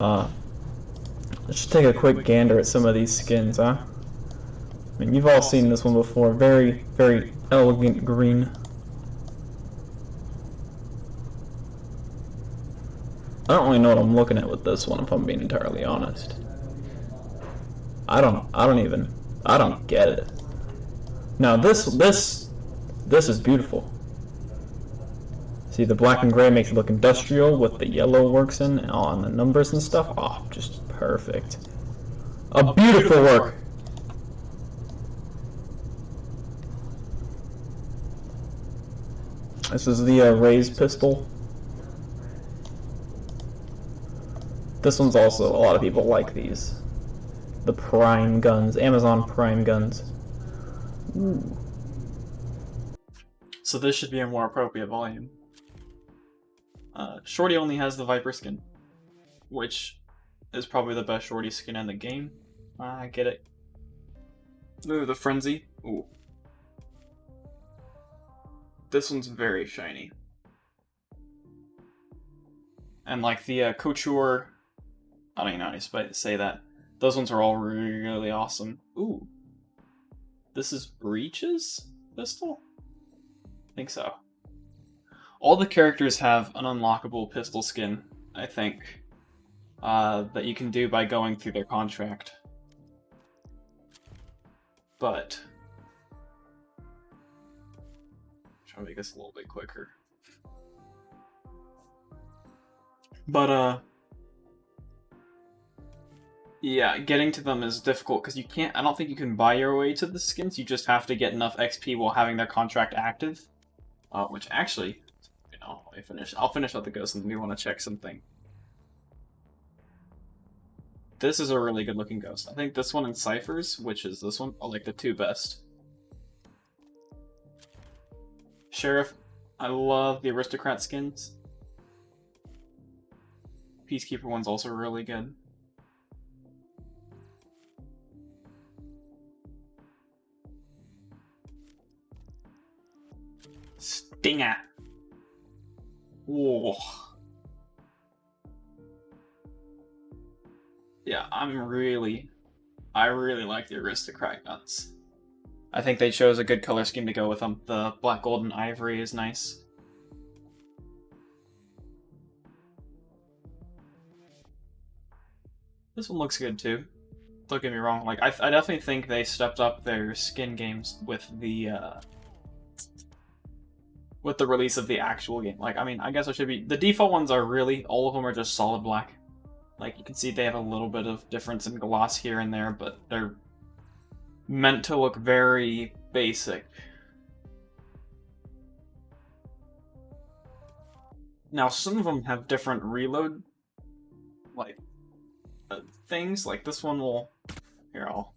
Uh, let's just take a quick gander at some of these skins, huh? I mean, you've all seen this one before. Very, very elegant green. I don't really know what I'm looking at with this one, if I'm being entirely honest. I don't get it. Now this is beautiful. See, the black and gray makes it look industrial with the yellow works in on the numbers and stuff. Oh, just perfect. A beautiful work. This is the raised pistol. This one's also, a lot of people like these. The Prime guns, Amazon Prime guns. Ooh. So this should be a more appropriate volume. Shorty only has the Viper skin, which is probably the best Shorty skin in the game. I get it. Ooh, the Frenzy. Ooh. This one's very shiny. And like the Couture, I don't even know how to say that. Those ones are all really awesome. Ooh. This is Breach's pistol? I think so. All the characters have an unlockable pistol skin, I think, that you can do by going through their contract. But try to make this a little bit quicker. But yeah, getting to them is difficult because you can't. I don't think you can buy your way to the skins. You just have to get enough XP while having their contract active. Which actually, you know, I'll finish out the ghost and we want to check something. This is a really good looking ghost. I think this one and Cypher's, which is this one, are like the two best. Sheriff, I love the Aristocrat skins. Peacekeeper one's also really good. Stinger. Whoa. Yeah, I really like the Aristocrat guns. I think they chose a good color scheme to go with them. The black, gold, and ivory is nice. This one looks good too. Don't get me wrong. Like I definitely think they stepped up their skin games with the release of the actual game. Like, I mean, I guess I should be... The default ones are really... All of them are just solid black. Like, you can see they have a little bit of difference in gloss here and there, but they're meant to look very basic. Now, some of them have different reload, like, things. Like, this one will... Here, I'll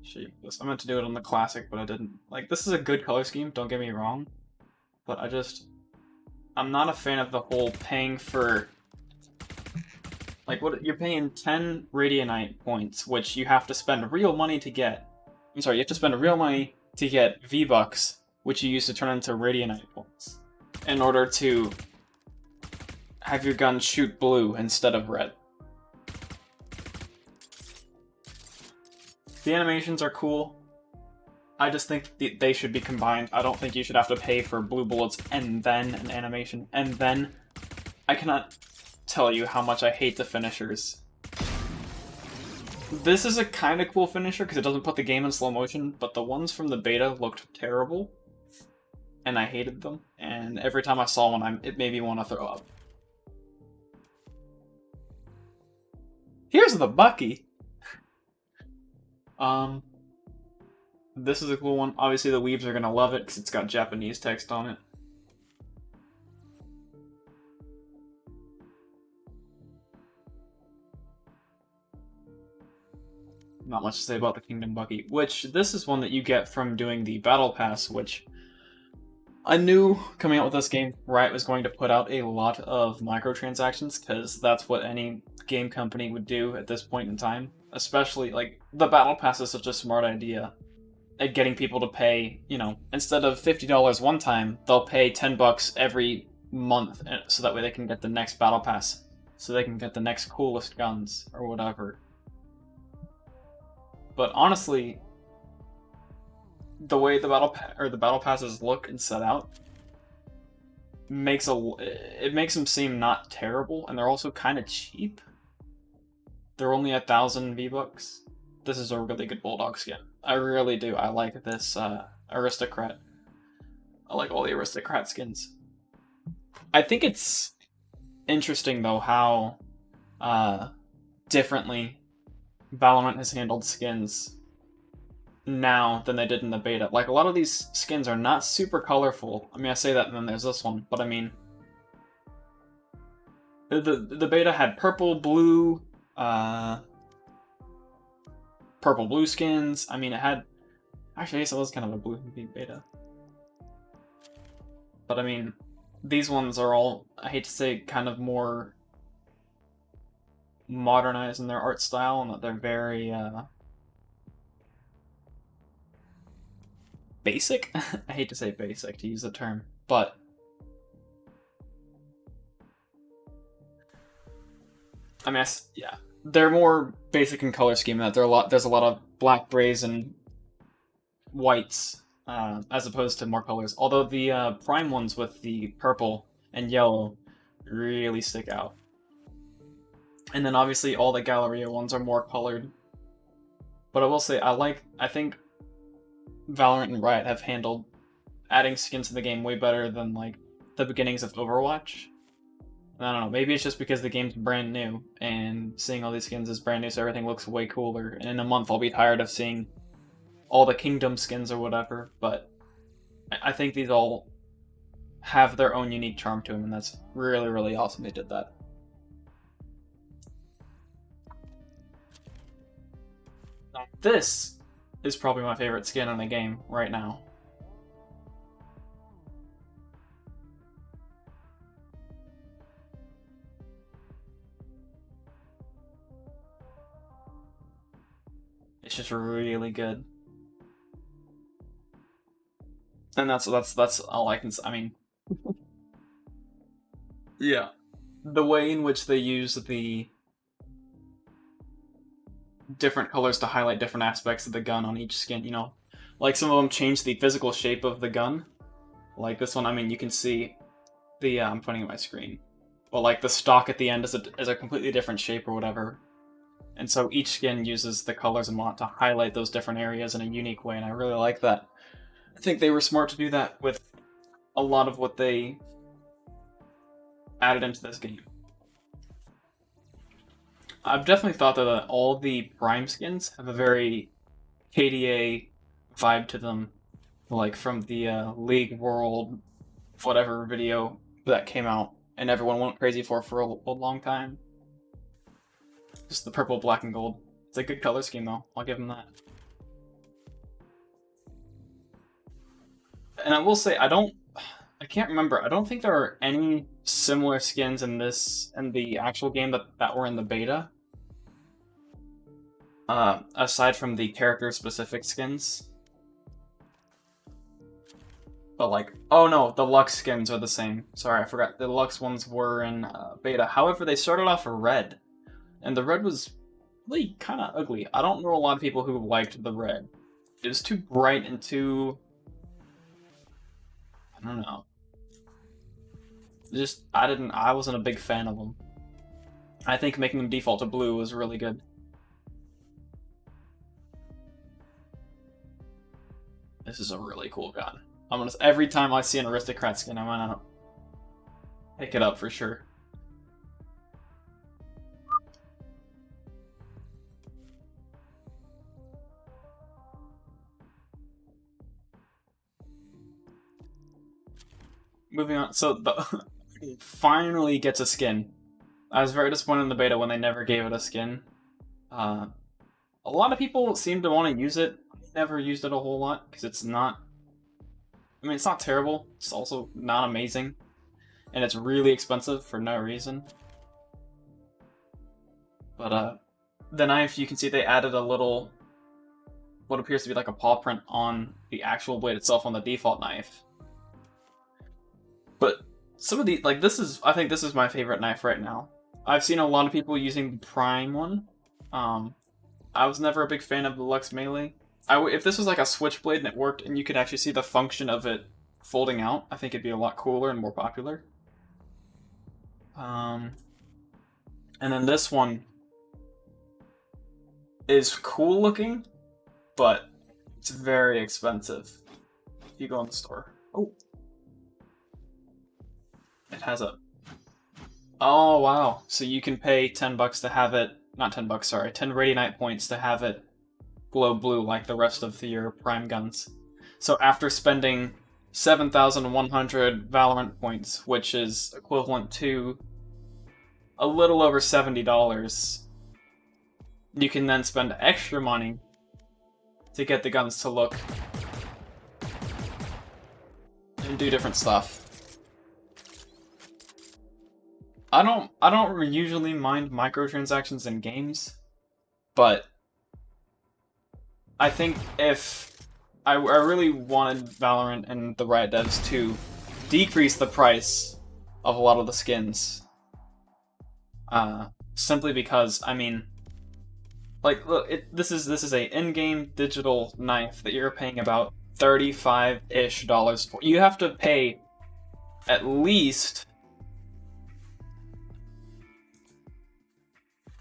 show you this. I meant to do it on the classic, but I didn't. Like, this is a good color scheme, don't get me wrong. But I'm not a fan of the whole paying for, like, what you're paying 10 Radianite points, which you have to spend real money to get. I'm sorry, you have to spend real money to get V-Bucks, which you use to turn into Radianite points, in order to have your gun shoot blue instead of red. The animations are cool. I just think they should be combined. I don't think you should have to pay for blue bullets and then an animation, and then... I cannot tell you how much I hate the finishers. This is a kind of cool finisher because it doesn't put the game in slow motion, but the ones from the beta looked terrible, and I hated them, and every time I saw one, it made me want to throw up. Here's the Bucky! This is a cool one. Obviously the weebs are gonna love it because it's got Japanese text on it. Not much to say about the Kingdom Bucky, which this is one that you get from doing the Battle Pass, which I knew coming out with this game, Riot was going to put out a lot of microtransactions because that's what any game company would do at this point in time. Especially, like, the Battle Pass is such a smart idea at getting people to pay, you know, instead of $50 one time, they'll pay $10 every month so that way they can get the next Battle Pass. so they can get the next coolest guns or whatever. But honestly, the way the battle passes look and set out makes them seem not terrible, and they're also kind of cheap. They're only 1,000 V-Bucks. This is a really good Bulldog skin. I really do. I like this Aristocrat. I like all the Aristocrat skins. I think it's interesting though how differently Valorant has handled skins now than they did in the beta. Like, a lot of these skins are not super colorful. I mean, I say that and then there's this one, but I mean, the beta had purple, blue skins. I mean, it had, actually, I guess it was kind of a blue beta. But I mean, these ones are all, I hate to say, kind of more modernized in their art style, and that they're very basic. I hate to say basic, to use the term, but I mean, yeah, they're more basic in color scheme. That there's a lot of black, grays, and whites, as opposed to more colors. Although the prime ones with the purple and yellow really stick out. And then obviously all the Galleria ones are more colored. But I will say, I think Valorant and Riot have handled adding skins to the game way better than, like, the beginnings of Overwatch. I don't know, maybe it's just because the game's brand new, and seeing all these skins is brand new, so everything looks way cooler. And in a month I'll be tired of seeing all the Kingdom skins or whatever, but I think these all have their own unique charm to them, and that's really, really awesome they did that. Now, this is probably my favorite skin in the game right now. It's just really good. And that's all I can say. I mean, yeah. The way in which they use the different colors to highlight different aspects of the gun on each skin, you know? Like, some of them change the physical shape of the gun. Like this one, I mean, you can see the, I'm pointing at my screen. Well, like, the stock at the end is a completely different shape or whatever. And so each skin uses the colors and whatnot to highlight those different areas in a unique way, and I really like that. I think they were smart to do that with a lot of what they added into this game. I've definitely thought that all the Prime skins have a very KDA vibe to them, like from the League World whatever video that came out and everyone went crazy for a long time. Just the purple, black, and gold. It's a good color scheme though, I'll give them that. And I will say, I can't remember, I don't think there are any similar skins in the actual game that were in the beta. Aside from the character-specific skins. But like, oh no, the Lux skins are the same. Sorry, I forgot. The Lux ones were in beta. However, they started off red. And the red was really kind of ugly. I don't know a lot of people who liked the red. It was too bright and too... I don't know. Just, I wasn't a big fan of them. I think making them default to blue was really good. This is a really cool gun. Every time I see an Aristocrat skin, I'm gonna pick it up for sure. Moving on, so finally gets a skin. I was very disappointed in the beta when they never gave it a skin. A lot of people seem to want to use it. I never used it a whole lot, because it's not... I mean, it's not terrible, it's also not amazing. And it's really expensive for no reason. But, the knife, you can see they added a little... what appears to be like a paw print on the actual blade itself on the default knife. But some of the, like, I think this is my favorite knife right now. I've seen a lot of people using the Prime one. I was never a big fan of the Lux Melee. If this was like a Switchblade and it worked and you could actually see the function of it folding out, I think it'd be a lot cooler and more popular. And then this one is cool looking, but it's very expensive if you go in the store. Oh. It has a... Oh, wow. So you can pay $10 to have it... Not $10, sorry. 10 Radianite points to have it glow blue like the rest of your Prime guns. So after spending 7,100 Valorant points, which is equivalent to a little over $70, you can then spend extra money to get the guns to look and do different stuff. I don't usually mind microtransactions in games, but I think if I really wanted Valorant and the Riot devs to decrease the price of a lot of the skins, simply because, I mean, like, look, this is a in-game digital knife that you're paying about $35-ish for. You have to pay at least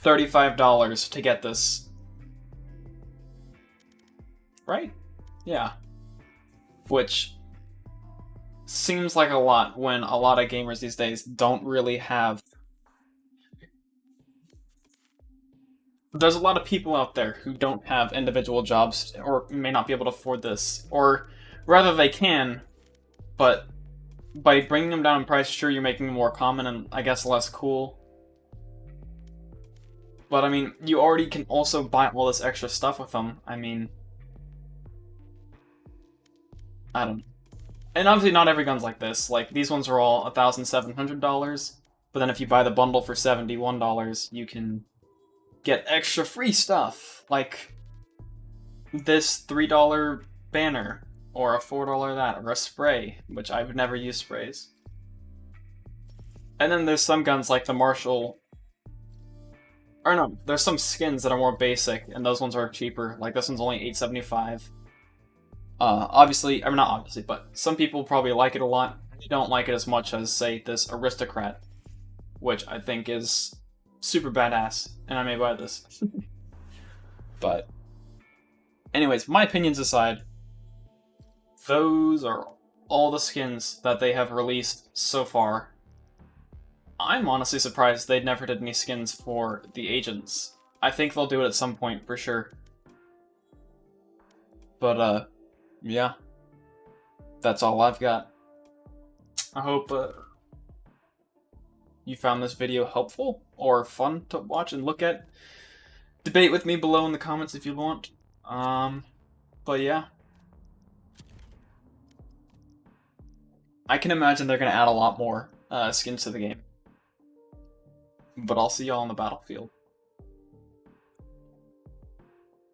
$35 to get this. Right? Yeah. Which seems like a lot when a lot of gamers these days don't really have... There's a lot of people out there who don't have individual jobs or may not be able to afford this. Or rather they can, but by bringing them down in price, sure, you're making them more common and I guess less cool. But I mean, you already can also buy all this extra stuff with them. I mean, I don't know. And obviously not every gun's like this. Like, these ones are all $1,700, but then if you buy the bundle for $71, you can get extra free stuff, like this $3 banner, or a $4 that, or a spray, which I've never used sprays. And then there's some guns like the Marshal, or no, there's some skins that are more basic, and those ones are cheaper. Like this one's only $8.75. Obviously, I mean not obviously, but some people probably like it a lot. They don't like it as much as, say, this Aristocrat, which I think is super badass, and I may buy this. But, anyways, my opinions aside, those are all the skins that they have released so far. I'm honestly surprised they never did any skins for the agents. I think they'll do it at some point, for sure. But, yeah. That's all I've got. I hope, you found this video helpful or fun to watch and look at. Debate with me below in the comments if you want. But yeah. I can imagine they're going to add a lot more skins to the game. But I'll see y'all on the battlefield.